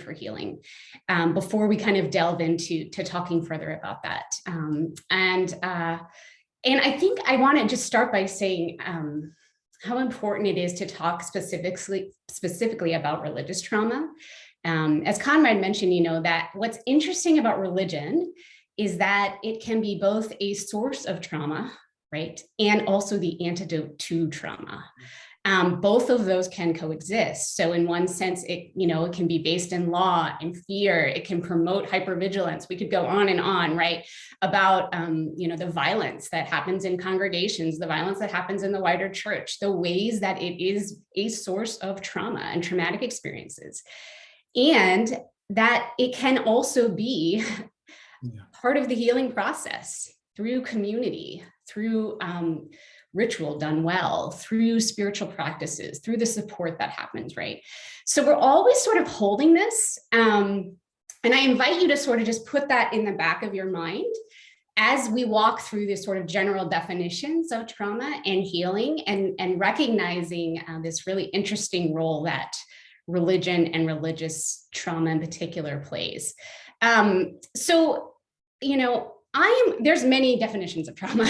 for healing before we kind of delve into talking further about that. And I think I want to just start by saying how important it is to talk specifically about religious trauma. As Conrad mentioned, that what's interesting about religion is that it can be both a source of trauma, right, and also the antidote to trauma. Both of those can coexist. So in one sense, it can be based in law and fear. It can promote hypervigilance. We could go on and on, right, about the violence that happens in congregations, the violence that happens in the wider church, the ways that it is a source of trauma and traumatic experiences, and that it can also be part of the healing process through community, through ritual done well, through spiritual practices, through the support that happens, right? So we're always sort of holding this. And I invite you to sort of just put that in the back of your mind as we walk through this sort of general definitions of trauma and healing, and recognizing this really interesting role that religion and religious trauma in particular plays. There's many definitions of trauma.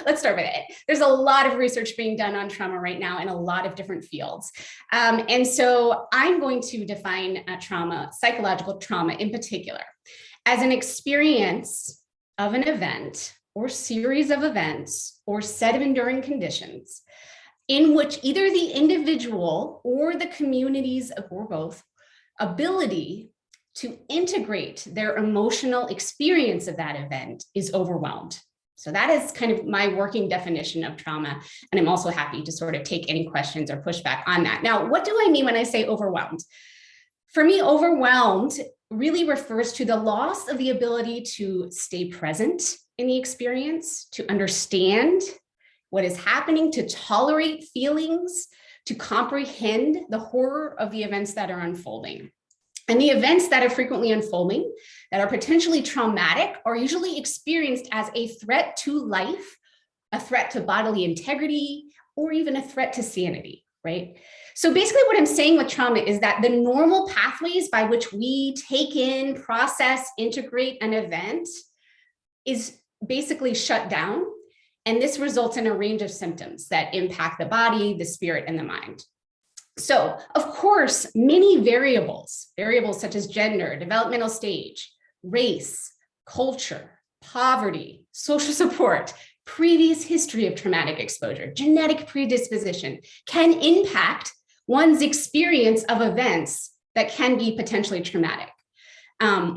Let's start with it. There's a lot of research being done on trauma right now in a lot of different fields. And so I'm going to define trauma, psychological trauma in particular, as an experience of an event or series of events or set of enduring conditions in which either the individual or the community's, or both, ability to integrate their emotional experience of that event is overwhelmed. So that is kind of my working definition of trauma. And I'm also happy to sort of take any questions or pushback on that. Now, what do I mean when I say overwhelmed? For me, overwhelmed really refers to the loss of the ability to stay present in the experience, to understand what is happening, to tolerate feelings, to comprehend the horror of the events that are unfolding. And the events that are frequently unfolding, that are potentially traumatic, are usually experienced as a threat to life, a threat to bodily integrity, or even a threat to sanity, right? So basically what I'm saying with trauma is that the normal pathways by which we take in, process, integrate an event is basically shut down. And this results in a range of symptoms that impact the body, the spirit, and the mind. So, of course, many variables such as gender, developmental stage, race, culture, poverty, social support, previous history of traumatic exposure, genetic predisposition can impact one's experience of events that can be potentially traumatic,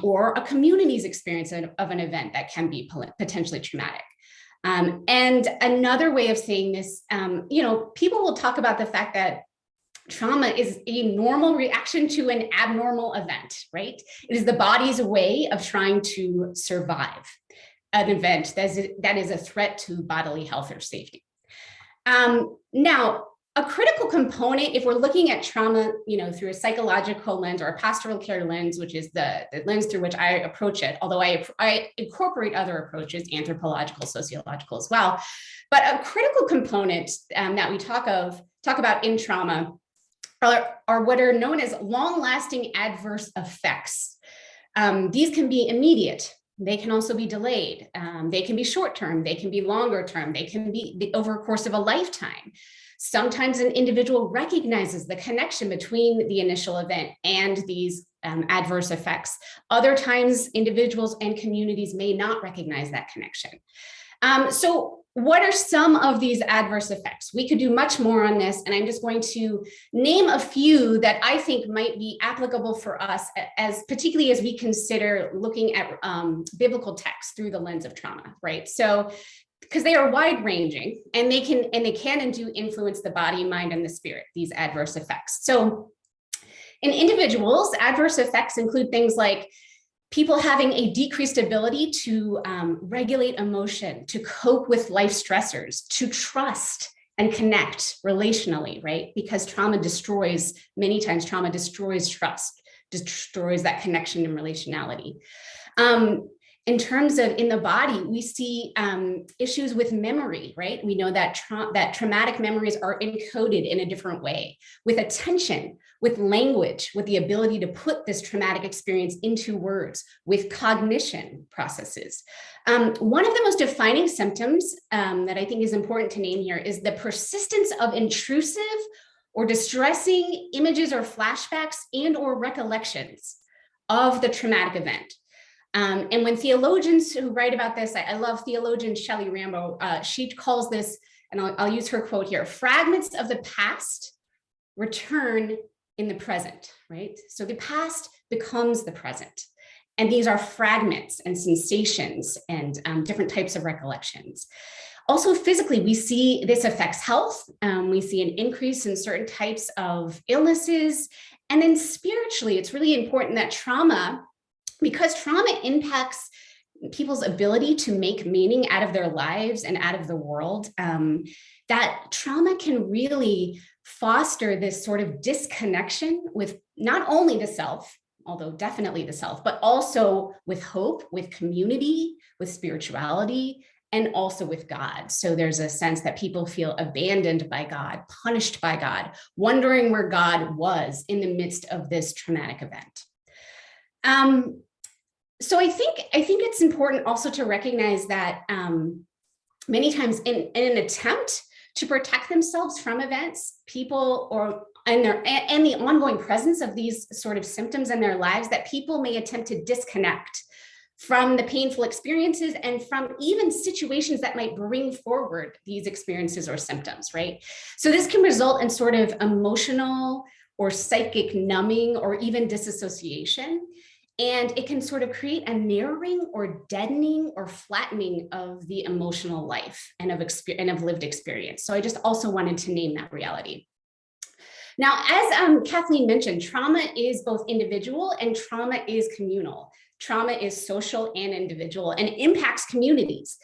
or a community's experience of an event that can be potentially traumatic. And another way of saying this, people will talk about the fact that trauma is a normal reaction to an abnormal event, right? It is the body's way of trying to survive an event that is a threat to bodily health or safety. Now, a critical component, if we're looking at trauma, through a psychological lens or a pastoral care lens, which is the lens through which I approach it, although I incorporate other approaches, anthropological, sociological as well. But a critical component that we talk about in trauma are what are known as long-lasting adverse effects. These can be immediate. They can also be delayed. They can be short-term. They can be longer-term. They can be over a course of a lifetime. Sometimes an individual recognizes the connection between the initial event and these adverse effects. Other times, individuals and communities may not recognize that connection. So what are some of these adverse effects? We could do much more on this, and I'm just going to name a few that I think might be applicable for us, particularly as we consider looking at biblical texts through the lens of trauma, right? So, because they are wide-ranging, and they can and do influence the body, mind, and the spirit, these adverse effects. So in individuals, adverse effects include things like people having a decreased ability to regulate emotion, to cope with life stressors, to trust and connect relationally, right? Because many times trauma destroys trust, destroys that connection and relationality. In terms of in the body, we see issues with memory, right? We know that that traumatic memories are encoded in a different way, with attention, with language, with the ability to put this traumatic experience into words, with cognition processes. One of the most defining symptoms that I think is important to name here is the persistence of intrusive or distressing images or flashbacks and or recollections of the traumatic event. And when theologians who write about this, I love theologian Shelley Rambo, she calls this, and I'll use her quote here, fragments of the past return in the present, right? So the past becomes the present. And these are fragments and sensations and different types of recollections. Also physically, we see this affects health. We see an increase in certain types of illnesses. And then spiritually, it's really important that because trauma impacts people's ability to make meaning out of their lives and out of the world, that trauma can really foster this sort of disconnection with not only the self, although definitely the self, but also with hope, with community, with spirituality, and also with God. So there's a sense that people feel abandoned by God, punished by God, wondering where God was in the midst of this traumatic event. So I think it's important also to recognize that many times in an attempt to protect themselves from events, people and the ongoing presence of these sort of symptoms in their lives, that people may attempt to disconnect from the painful experiences and from even situations that might bring forward these experiences or symptoms, right? So this can result in sort of emotional or psychic numbing or even disassociation. And it can sort of create a narrowing or deadening or flattening of the emotional life and of lived experience. So I just also wanted to name that reality. Now, as Kathleen mentioned, trauma is both individual and trauma is communal. Trauma is social and individual and impacts communities.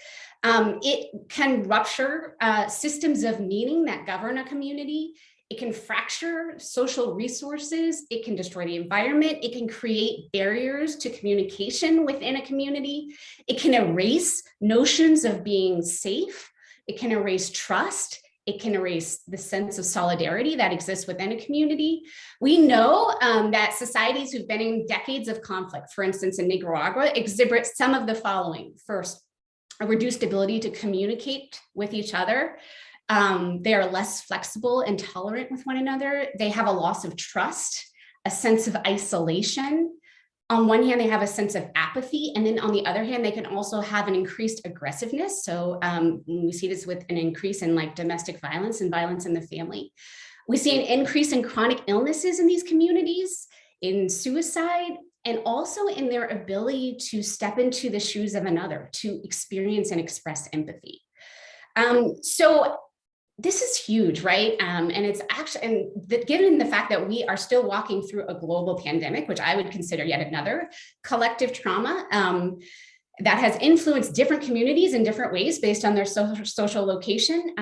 It can rupture systems of meaning that govern a community. It can fracture social resources. It can destroy the environment. It can create barriers to communication within a community. It can erase notions of being safe. It can erase trust. It can erase the sense of solidarity that exists within a community. We know that societies who've been in decades of conflict, for instance, in Nicaragua, exhibit some of the following. First, a reduced ability to communicate with each other. They are less flexible and tolerant with one another. They have a loss of trust, a sense of isolation. On one hand, they have a sense of apathy. And then on the other hand, they can also have an increased aggressiveness. So we see this with an increase in like domestic violence and violence in the family. We see an increase in chronic illnesses in these communities, in suicide, and also in their ability to step into the shoes of another, to experience and express empathy. So this is huge, right? And it's actually, given the fact that we are still walking through a global pandemic, which I would consider yet another collective trauma that has influenced different communities in different ways based on their social location.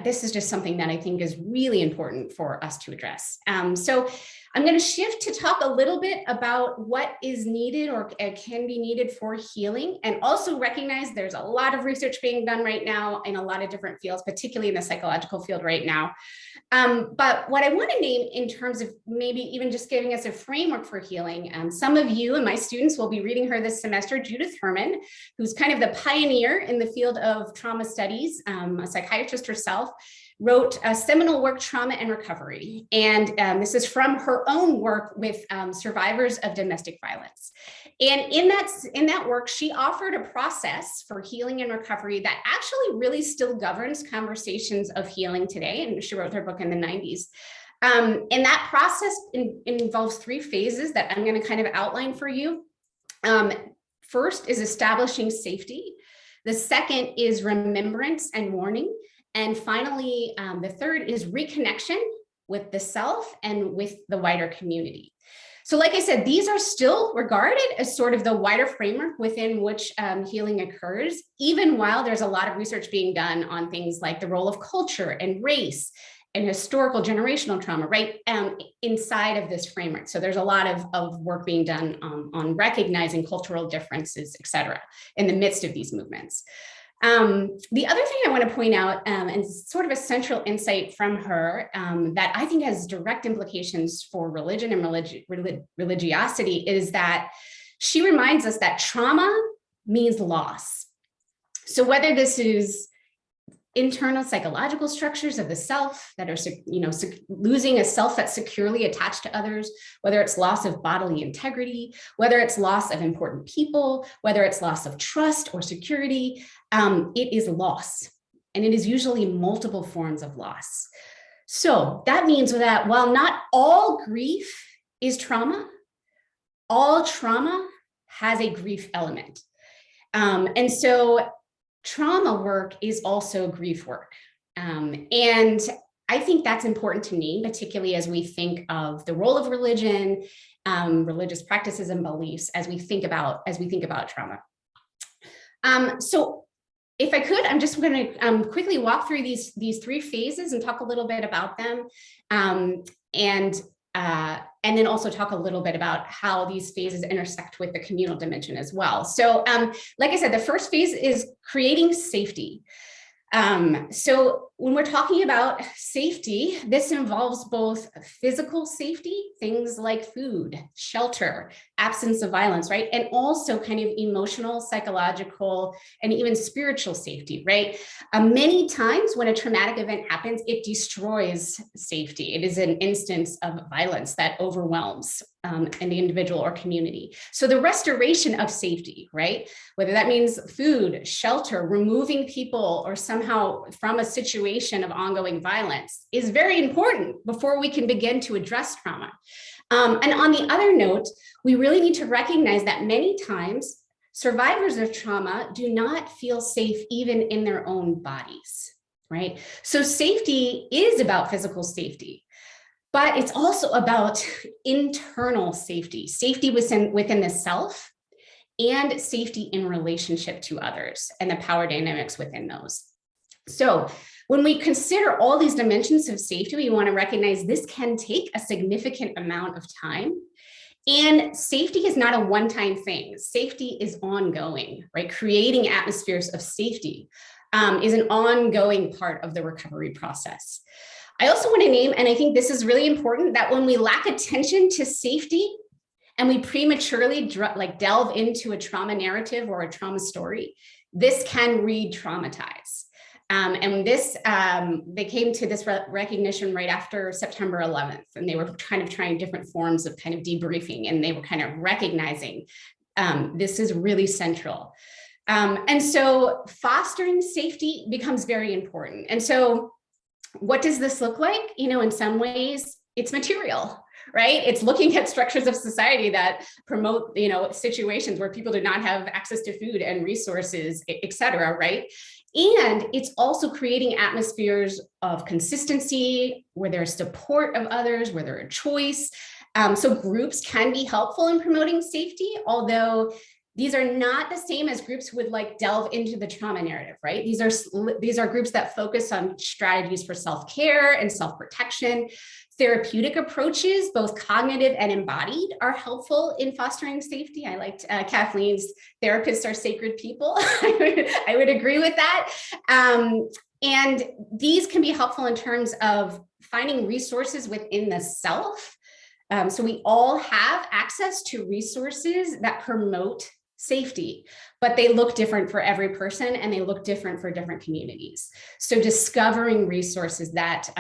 This is just something that I think is really important for us to address. So I'm going to shift to talk a little bit about what is needed or can be needed for healing, and also recognize there's a lot of research being done right now in a lot of different fields, particularly in the psychological field right now. But what I want to name in terms of maybe even just giving us a framework for healing, some of you and my students will be reading her this semester, Judith Herman, who's kind of the pioneer in the field of trauma studies, a psychiatrist herself, wrote a seminal work, Trauma and Recovery. And this is from her own work with survivors of domestic violence. And in that work, she offered a process for healing and recovery that actually really still governs conversations of healing today. And she wrote her book in the 90s. And that process involves three phases that I'm going to kind of outline for you. First is establishing safety. The second is remembrance and warning. And finally, the third is reconnection with the self and with the wider community. So like I said, these are still regarded as sort of the wider framework within which healing occurs, even while there's a lot of research being done on things like the role of culture and race and historical generational trauma, right, inside of this framework. So there's a lot of work being done on recognizing cultural differences, et cetera, in the midst of these movements. The other thing I want to point out, and sort of a central insight from her that I think has direct implications for religion and religiosity, is that she reminds us that trauma means loss. So whether this is internal psychological structures of the self that are, losing a self that's securely attached to others, whether it's loss of bodily integrity, whether it's loss of important people, whether it's loss of trust or security, it is loss. And it is usually multiple forms of loss. So that means that while not all grief is trauma, all trauma has a grief element. And so trauma work is also grief work. And I think that's important to me, particularly as we think of the role of religion, religious practices and beliefs as we think about trauma. So if I could, I'm just going to quickly walk through these three phases and talk a little bit about them. And then also talk a little bit about how these phases intersect with the communal dimension as well. So like I said, the first phase is creating safety. So when we're talking about safety, this involves both physical safety, things like food, shelter, absence of violence, right? And also kind of emotional, psychological, and even spiritual safety, right? Many times when a traumatic event happens, it destroys safety. It is an instance of violence that overwhelms in the individual or community. So the restoration of safety, right? Whether that means food, shelter, removing people or somehow from a situation of ongoing violence is very important before we can begin to address trauma. And on the other note, we really need to recognize that many times survivors of trauma do not feel safe even in their own bodies, right? So safety is about physical safety, but it's also about internal safety, safety within the self, and safety in relationship to others and the power dynamics within those. So when we consider all these dimensions of safety, we want to recognize this can take a significant amount of time. And safety is not a one-time thing. Safety is ongoing, right? Creating atmospheres of safety is an ongoing part of the recovery process. I also want to name, and I think this is really important, that when we lack attention to safety and we prematurely delve into a trauma narrative or a trauma story, this can re-traumatize. And this, they came to this recognition right after September 11th, and they were kind of trying different forms of kind of debriefing, and they were kind of recognizing this is really central. And so fostering safety becomes very important. And so what does this look like? In some ways, it's material, right? It's looking at structures of society that promote, situations where people do not have access to food and resources, et cetera, right? And it's also creating atmospheres of consistency, where there's support of others, where there's a choice. So groups can be helpful in promoting safety, although these are not the same as groups would delve into the trauma narrative, right? These are groups that focus on strategies for self-care and self-protection. Therapeutic approaches, both cognitive and embodied, are helpful in fostering safety. I liked Kathleen's therapists are sacred people. I would agree with that. And these can be helpful in terms of finding resources within the self. So we all have access to resources that promote safety, but they look different for every person and they look different for different communities. So discovering resources that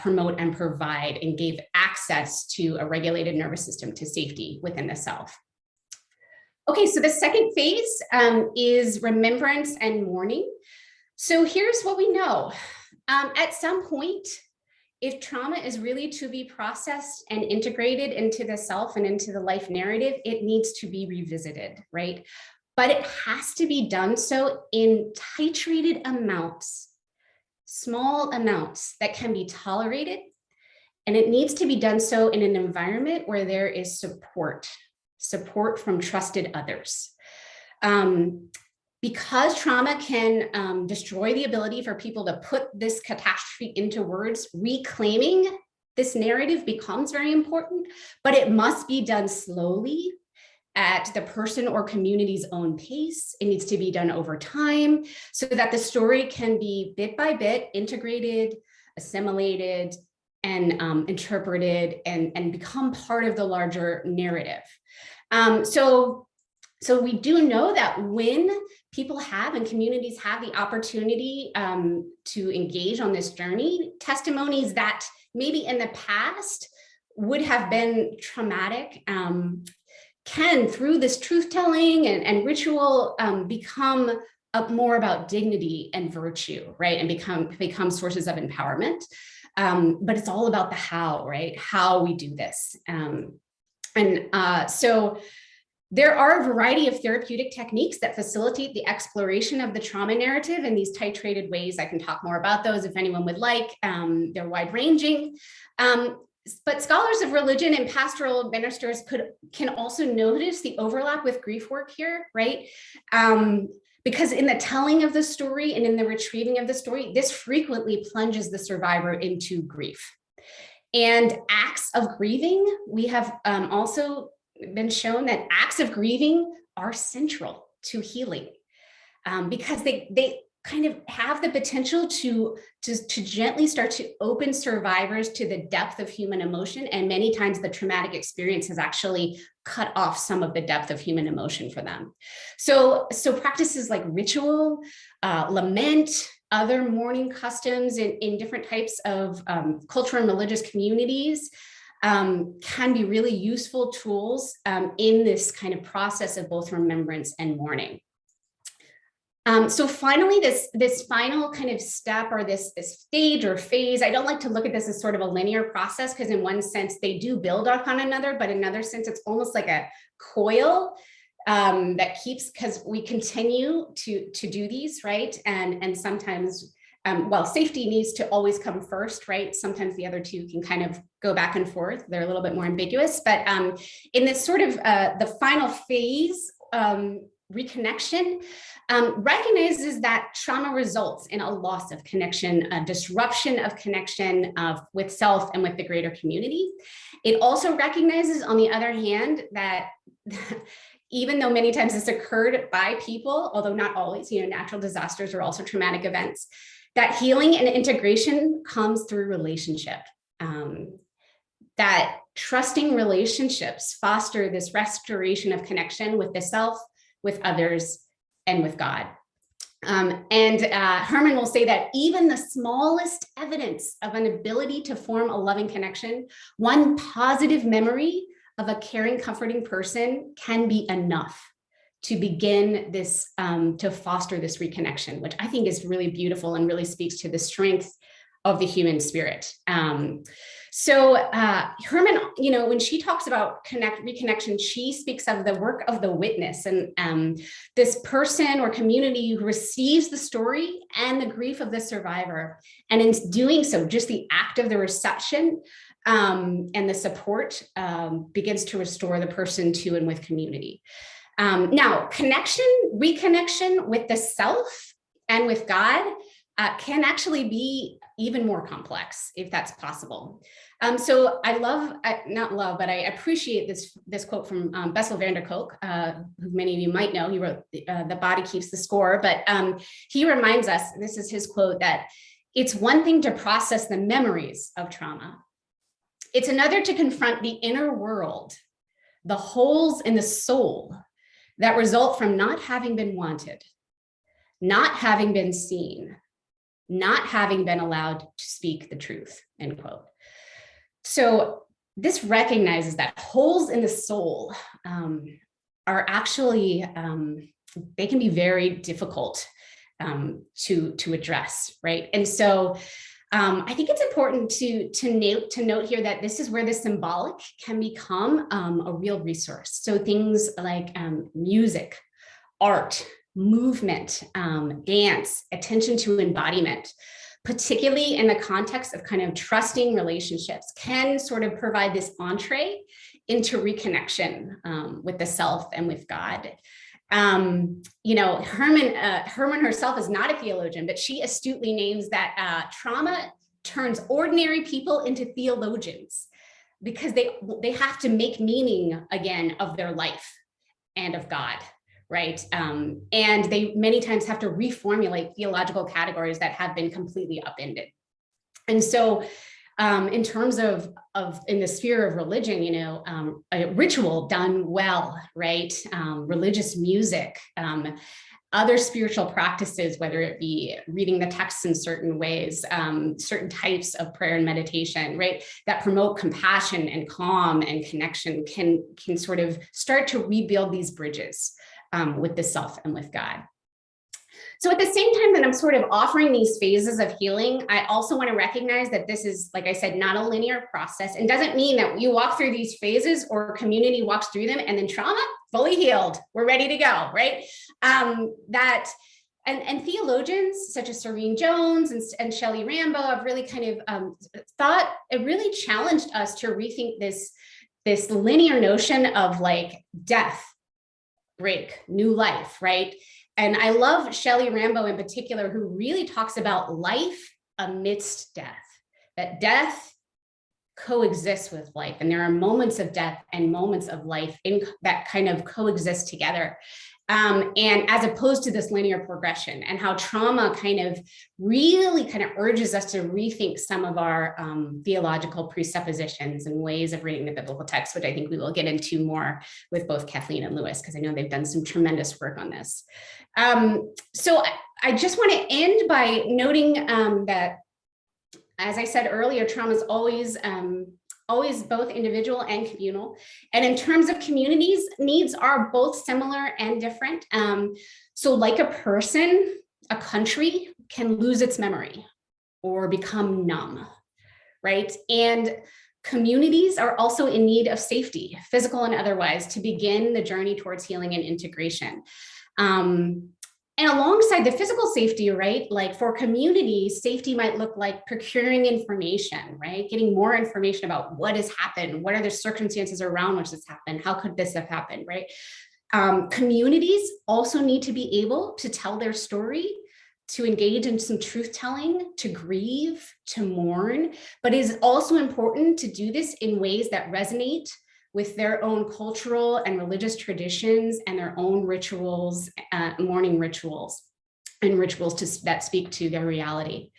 promote and provide and give access to a regulated nervous system to safety within the self. Okay, so the second phase is remembrance and mourning. So here's what we know. At some point, if trauma is really to be processed and integrated into the self and into the life narrative, it needs to be revisited, right? But it has to be done so in titrated amounts, small amounts that can be tolerated. And it needs to be done so in an environment where there is support from trusted others. Because trauma can destroy the ability for people to put this catastrophe into words, reclaiming this narrative becomes very important, but it must be done slowly at the person or community's own pace. It needs to be done over time so that the story can be bit by bit integrated, assimilated, and interpreted and become part of the larger narrative. So we do know that when people have and communities have the opportunity to engage on this journey, testimonies that maybe in the past would have been traumatic can, through this truth-telling and ritual, become more about dignity and virtue, right? And become sources of empowerment. But it's all about the how, right? How we do this. So there are a variety of therapeutic techniques that facilitate the exploration of the trauma narrative in these titrated ways. I can talk more about those if anyone would like. They're wide-ranging. But scholars of religion and pastoral ministers can also notice the overlap with grief work here, right? Because in the telling of the story and in the retrieving of the story, this frequently plunges the survivor into grief. And acts of grieving, we have also been shown that acts of grieving are central to healing because they kind of have the potential to gently start to open survivors to the depth of human emotion. And many times the traumatic experience has actually cut off some of the depth of human emotion for them. So practices like ritual, lament, other mourning customs in different types of cultural and religious communities can be really useful tools in this kind of process of both remembrance and mourning. So finally, this final kind of step or this stage or phase, I don't like to look at this as sort of a linear process because in one sense they do build upon another, but in another sense it's almost like a coil that keeps, because we continue to do these, right? And sometimes, well, safety needs to always come first, right? Sometimes the other two can kind of go back and forth. They're a little bit more ambiguous, but in this sort of the final phase, reconnection recognizes that trauma results in a loss of connection, a disruption of connection with self and with the greater community. It also recognizes, on the other hand, that even though many times this occurred by people, although not always, natural disasters are also traumatic events, that healing and integration comes through relationship. That trusting relationships foster this restoration of connection with the self, with others, and with God. Herman will say that even the smallest evidence of an ability to form a loving connection, one positive memory of a caring, comforting person can be enough to begin this, to foster this reconnection, which I think is really beautiful and really speaks to the strength of the human spirit. So Herman, when she talks about reconnection, she speaks of the work of the witness and this person or community who receives the story and the grief of the survivor. And in doing so, just the act of the reception and the support begins to restore the person to and with community. Now, reconnection with the self and with God can actually be even more complex, if that's possible. So I appreciate this quote from Bessel van der Kolk, who many of you might know. He wrote The Body Keeps the Score, but he reminds us, this is his quote, that it's one thing to process the memories of trauma. It's another to confront the inner world, the holes in the soul that result from not having been wanted, not having been seen, not having been allowed to speak the truth, end quote. So this recognizes that holes in the soul are actually, they can be very difficult to address, right? And so I think it's important to note here that this is where the symbolic can become a real resource. So things like music, art, movement, dance, attention to embodiment, particularly in the context of kind of trusting relationships, can sort of provide this entree into reconnection with the self and with God. Herman herself is not a theologian, but she astutely names that trauma turns ordinary people into theologians because they have to make meaning again of their life. and of God, right? And they many times have to reformulate theological categories that have been completely upended. And so in terms of in the sphere of religion, you know, a ritual done well, right? Religious music, other spiritual practices, whether it be reading the texts in certain ways, certain types of prayer and meditation, right, that promote compassion and calm and connection can sort of start to rebuild these bridges with the self and with God. So at the same time that I'm sort of offering these phases of healing, I also want to recognize that this is, like I said, not a linear process, and doesn't mean that you walk through these phases or community walks through them and then trauma, fully healed, we're ready to go, right? And theologians such as Serene Jones and Shelley Rambo have really kind of thought, it really challenged us to rethink this linear notion of like death, break, new life, right? And I love Shelley Rambo in particular, who really talks about life amidst death, that death coexists with life. And there are moments of death and moments of life that kind of coexist together. And as opposed to this linear progression, and how trauma kind of really kind of urges us to rethink some of our theological presuppositions and ways of reading the biblical text, which I think we will get into more with both Kathleen and Lewis, because I know they've done some tremendous work on this. So I just want to end by noting that, as I said earlier, trauma is always both individual and communal. And in terms of communities, needs are both similar and different. So like a person, a country can lose its memory or become numb, right? And communities are also in need of safety, physical and otherwise, to begin the journey towards healing and integration. And alongside the physical safety, right, like for communities, safety might look like procuring information, right? Getting more information about what has happened, what are the circumstances around which this happened, how could this have happened, right? Communities also need to be able to tell their story, to engage in some truth-telling, to grieve, to mourn, but it is also important to do this in ways that resonate with their own cultural and religious traditions and their own rituals, mourning rituals, and rituals that speak to their reality.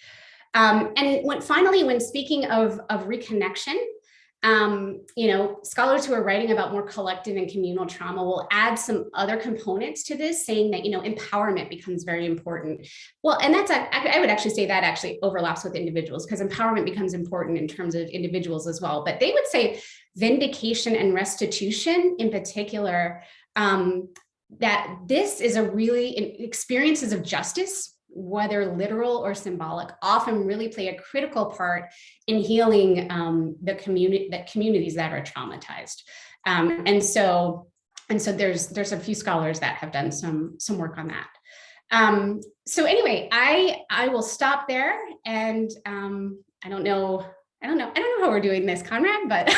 And finally, when speaking of reconnection, you know, scholars who are writing about more collective and communal trauma will add some other components to this, saying that, you know, empowerment becomes very important. Well, and that's, I would actually say that actually overlaps with individuals, because empowerment becomes important in terms of individuals as well. But they would say vindication and restitution in particular, that this is a really, experiences of justice, whether literal or symbolic, often really play a critical part in healing the communities that are traumatized. And so there's a few scholars that have done some work on that. So anyway, I will stop there, and I don't know how we're doing this, Conrad, but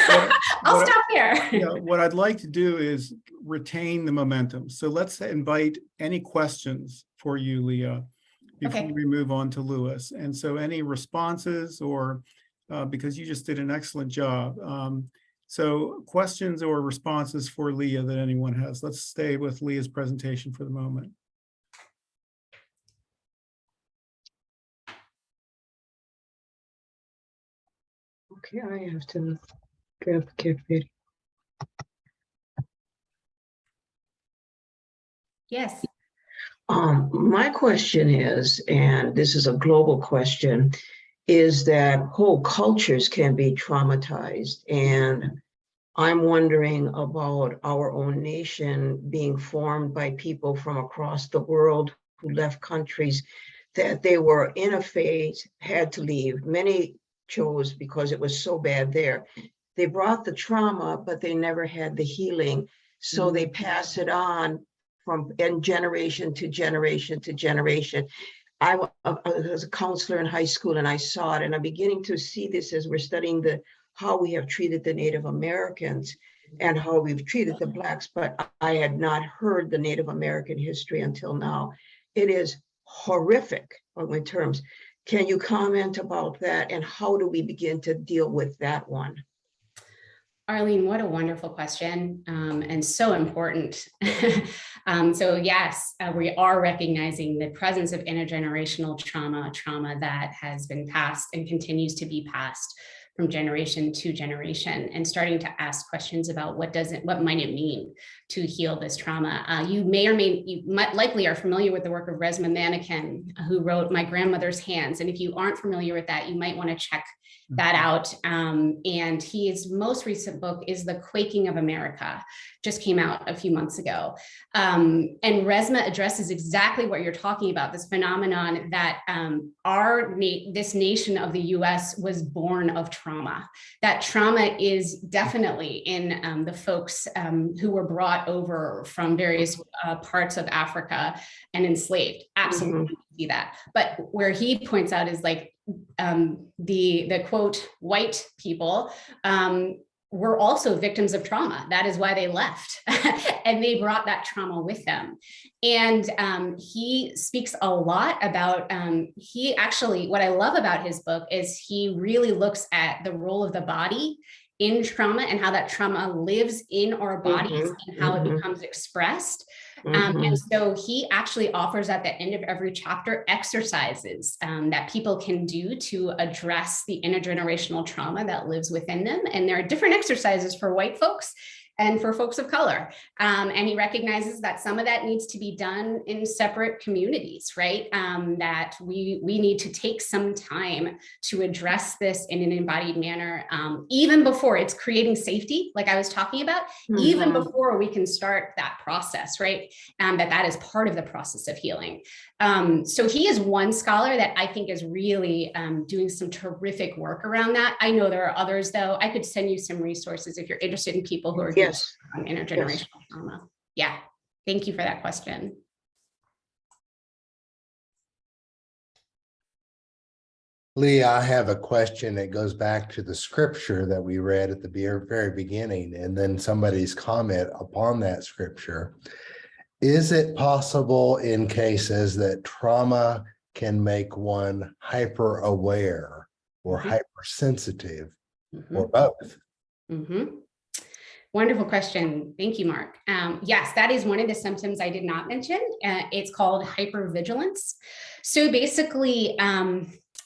I'll stop there. Yeah, what I'd like to do is retain the momentum. So let's invite any questions for you, Leah, before we move on to Lewis. And so any responses, or because you just did an excellent job. So questions or responses for Leah that anyone has. Let's stay with Leah's presentation for the moment. Okay, I have to get ready. Yes. My question is, and this is a global question, is that whole cultures can be traumatized. And I'm wondering about our own nation being formed by people from across the world who left countries that they were in a phase, had to leave. Many chose because it was so bad there. They brought the trauma, but they never had the healing. So they pass it on from generation to generation to generation. I was a counselor in high school, and I saw it, and I'm beginning to see this as we're studying how we have treated the Native Americans and how we've treated the Blacks, but I had not heard the Native American history until now. It is horrific in terms. Can you comment about that, and how do we begin to deal with that one? Arlene, what a wonderful question, and so important. So yes, we are recognizing the presence of intergenerational trauma that has been passed and continues to be passed from generation to generation, and starting to ask questions about what might it mean to heal this trauma. You might likely are familiar with the work of Resmaa Menakem, who wrote My Grandmother's Hands. And if you aren't familiar with that, you might want to check that out. And his most recent book is The Quaking of America, just came out a few months ago. And Resmaa addresses exactly what you're talking about, this phenomenon that this nation of the US was born of trauma. That trauma is definitely in the folks who were brought over from various parts of Africa and enslaved. Absolutely see that. But where he points out is like the quote, white people were also victims of trauma. That is why they left. And they brought that trauma with them. And he speaks a lot about, what I love about his book is he really looks at the role of the body in trauma and how that trauma lives in our bodies and how it becomes expressed. And so he actually offers at the end of every chapter exercises that people can do to address the intergenerational trauma that lives within them. And there are different exercises for white folks and for folks of color. And he recognizes that some of that needs to be done in separate communities, right? That we need to take some time to address this in an embodied manner, even before it's creating safety, like I was talking about, even before we can start that process, right? That is part of the process of healing. So he is one scholar that I think is really doing some terrific work around that. I know there are others, though. I could send you some resources if you're interested in people who are doing on intergenerational trauma. Yeah, thank you for that question. Leah, I have a question that goes back to the scripture that we read at the very beginning, and then somebody's comment upon that scripture. Is it possible in cases that trauma can make one hyper aware or hypersensitive or both? Wonderful question. Thank you, Mark. Yes, that is one of the symptoms I did not mention. It's called hypervigilance. So basically,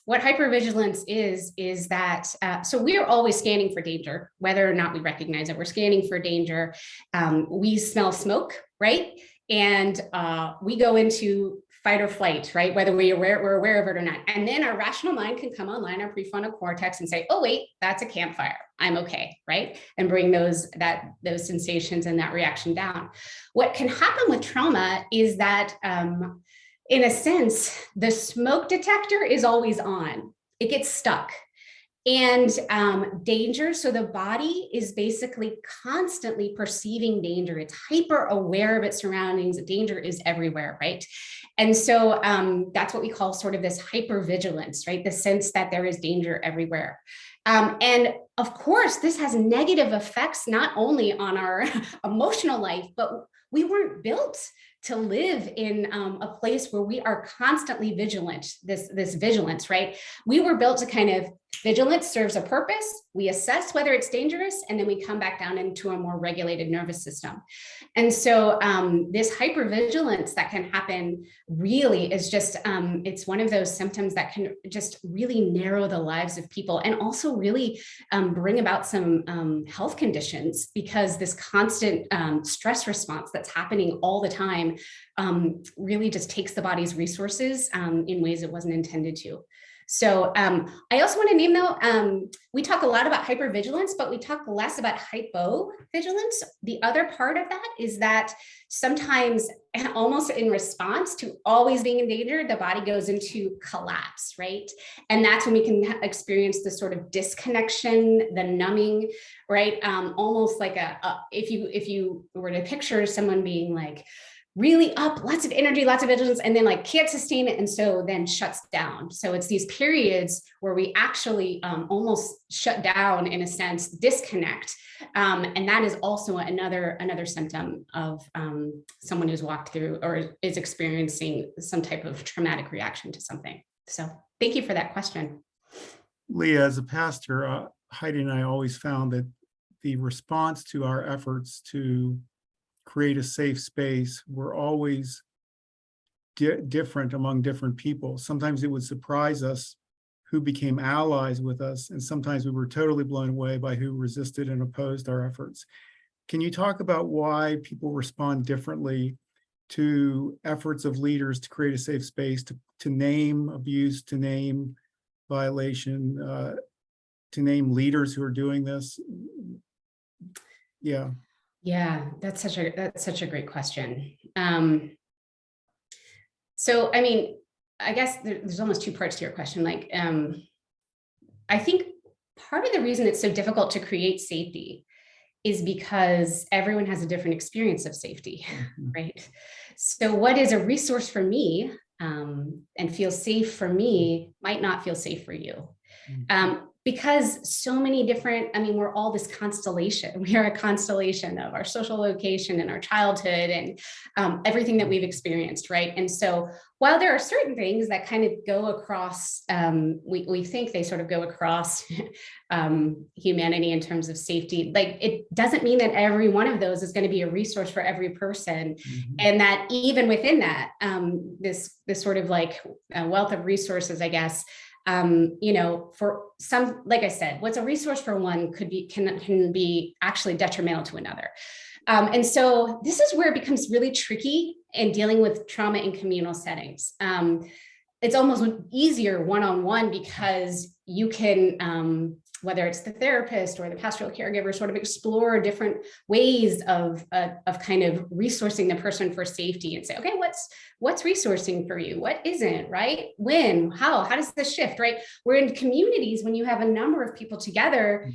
what hypervigilance is that, so we are always scanning for danger, whether or not we recognize it. We're scanning for danger. We smell smoke, right? And we go into fight or flight, right? Whether we're aware of it or not. And then our rational mind can come online, our prefrontal cortex, and say, oh, wait, that's a campfire. I'm okay, right? And bring those sensations and that reaction down. What can happen with trauma is that, in a sense, the smoke detector is always on. It gets stuck. And danger, so the body is basically constantly perceiving danger. It's hyper aware of its surroundings. Danger is everywhere, right? And so that's what we call sort of this hypervigilance, right? The sense that there is danger everywhere. And of course, this has negative effects, not only on our emotional life, but we weren't built to live in a place where we are constantly vigilant, this vigilance, right? We were built to kind of, vigilance serves a purpose. We assess whether it's dangerous, and then we come back down into a more regulated nervous system. And so this hypervigilance that can happen really is just, it's one of those symptoms that can just really narrow the lives of people, and also really bring about some health conditions, because this constant stress response that's happening all the time really just takes the body's resources in ways it wasn't intended to. So I also want to name, though, we talk a lot about hypervigilance, but we talk less about hypovigilance. The other part of that is that sometimes, almost in response to always being in danger, the body goes into collapse, right? And that's when we can experience the sort of disconnection, the numbing, right? Almost like if you were to picture someone being like, really up, lots of energy, lots of vigilance, and then like can't sustain it, and so then shuts down. So it's these periods where we actually almost shut down, in a sense, disconnect, and that is also another symptom of someone who's walked through or is experiencing some type of traumatic reaction to something. So thank you for that question. Leah, as a pastor, Heidi and I always found that the response to our efforts to create a safe space were always different among different people. Sometimes it would surprise us who became allies with us, and sometimes we were totally blown away by who resisted and opposed our efforts. Can you talk about why people respond differently to efforts of leaders to create a safe space, to name abuse, to name violation, to name leaders who are doing this? Yeah. Yeah, that's such a great question. So, I mean, I guess there's almost two parts to your question. Like, I think part of the reason it's so difficult to create safety is because everyone has a different experience of safety, right? So what is a resource for me and feels safe for me might not feel safe for you. Because so many different, I mean, we're all this constellation. We are a constellation of our social location and our childhood and everything that we've experienced, right? And so while there are certain things that kind of go across, we think they sort of go across humanity in terms of safety, like it doesn't mean that every one of those is going to be a resource for every person. And that even within that, this sort of like wealth of resources, I guess, you know, for some, like I said, what's a resource for one can be actually detrimental to another. And so this is where it becomes really tricky in dealing with trauma in communal settings. It's almost easier one-on-one because you can, whether it's the therapist or the pastoral caregiver, sort of explore different ways of kind of resourcing the person for safety and say, okay, what's resourcing for you? What isn't, right? When, how does this shift, right? We're in communities, when you have a number of people together,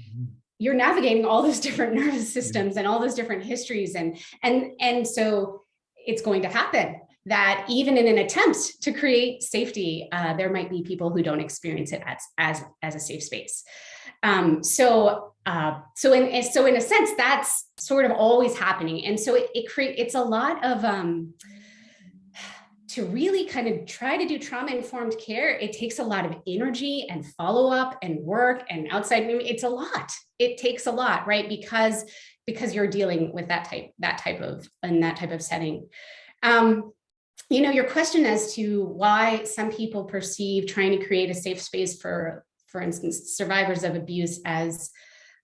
you're navigating all those different nervous systems and all those different histories. And so it's going to happen that even in an attempt to create safety, there might be people who don't experience it as a safe space. So in a sense, that's sort of always happening. And so it's a lot of, to really kind of try to do trauma-informed care, it takes a lot of energy and follow-up and work and outside. It's a lot. It takes a lot, right? Because you're dealing with that type of setting. You know, your question as to why some people perceive trying to create a safe space for instance, survivors of abuse as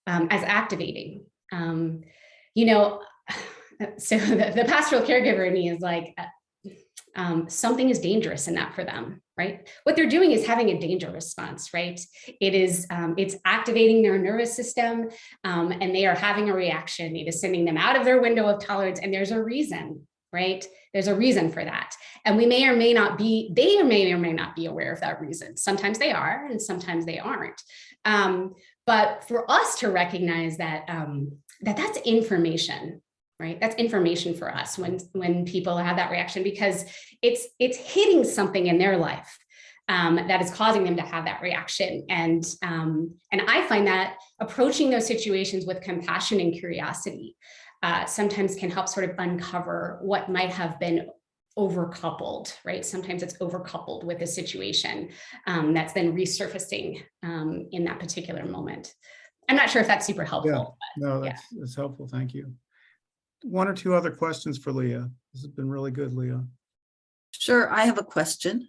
activating. You know, so the pastoral caregiver in me is like, something is dangerous in that for them, right? What they're doing is having a danger response, right? It's activating their nervous system, and they are having a reaction. It is sending them out of their window of tolerance, and there's a reason, right? There's a reason for that. And they may or may not be aware of that reason. Sometimes they are, and sometimes they aren't. But for us to recognize that, that's information, right? That's information for us when people have that reaction, because it's hitting something in their life that is causing them to have that reaction. And I find that approaching those situations with compassion and curiosity sometimes can help sort of uncover what might have been overcoupled, right? Sometimes it's overcoupled with a situation that's then resurfacing in that particular moment. I'm not sure if that's super helpful. Yeah, no, that's helpful. Thank you. One or two other questions for Leah. This has been really good, Leah. Sure, I have a question.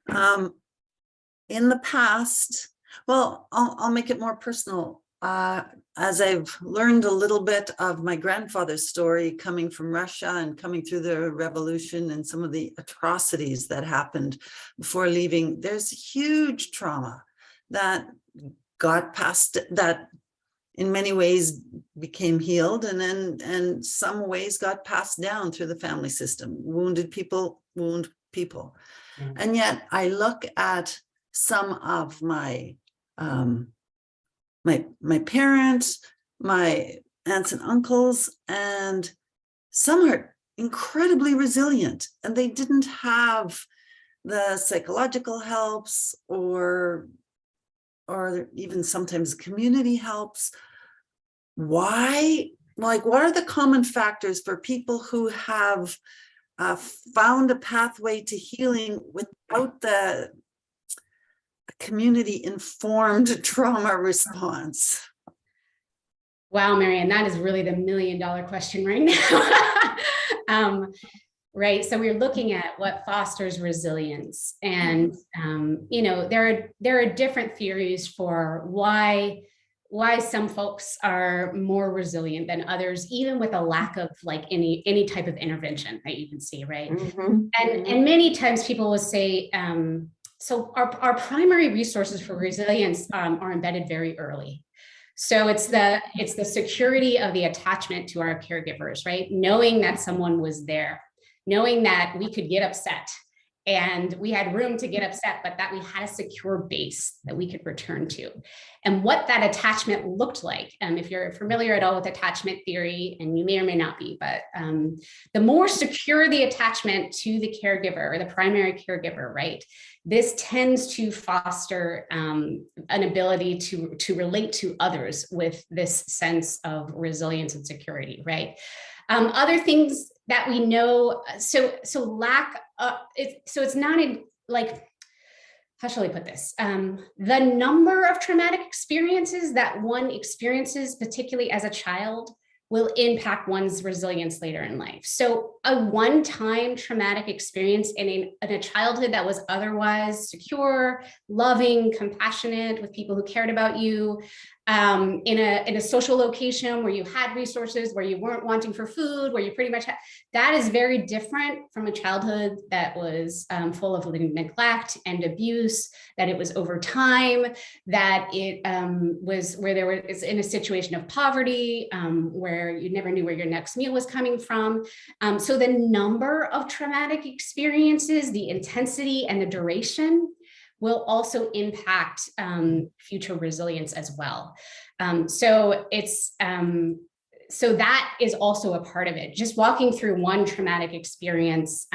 In the past, well, I'll make it more personal. As I've learned a little bit of my grandfather's story coming from Russia and coming through the revolution and some of the atrocities that happened before leaving, there's huge trauma that got past, that in many ways became healed, and then in some ways got passed down through the family system. Wounded people wound people. Yeah. And yet I look at some of my my parents, my aunts and uncles, and some are incredibly resilient, and they didn't have the psychological helps or even sometimes community helps. Why? Like, what are the common factors for people who have found a pathway to healing without the community-informed trauma response? Wow, Marianne, that is really the $1 million question right now. Right. So we're looking at what fosters resilience, and there are different theories for why some folks are more resilient than others, even with a lack of like any type of intervention that you can see, right? And many times people will say, so our primary resources for resilience are embedded very early. So it's the security of the attachment to our caregivers, right? Knowing that someone was there, knowing that we could get upset and we had room to get upset, but that we had a secure base that we could return to. And what that attachment looked like, if you're familiar at all with attachment theory, and you may or may not be, but the more secure the attachment to the caregiver or the primary caregiver, right? This tends to foster an ability to relate to others with this sense of resilience and security, right? Other things that we know, so it's not in, like, how shall I put this? The number of traumatic experiences that one experiences, particularly as a child, will impact one's resilience later in life. So a one-time traumatic experience in a childhood that was otherwise secure, loving, compassionate, with people who cared about you, in a social location where you had resources, where you weren't wanting for food, where you pretty much had, that is very different from a childhood that was full of neglect and abuse, that it was over time, that it was where there was in a situation of poverty, where you never knew where your next meal was coming from. So the number of traumatic experiences, the intensity and the duration will also impact future resilience as well. So that is also a part of it. Just walking through one traumatic experience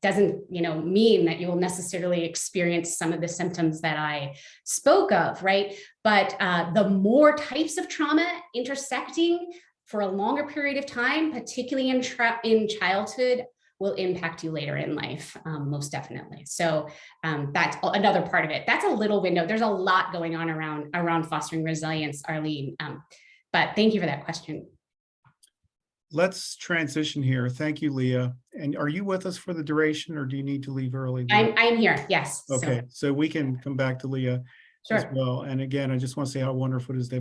doesn't, mean that you will necessarily experience some of the symptoms that I spoke of, right? But the more types of trauma intersecting for a longer period of time, particularly in childhood, will impact you later in life, most definitely. So that's another part of it. That's a little window. There's a lot going on around fostering resilience, Arlene. But thank you for that question. Let's transition here. Thank you, Leah. And are you with us for the duration, or do you need to leave early, Leah? I'm here, yes. Okay, so we can come back to Leah as Sure. well. And again, I just want to say how wonderful it is that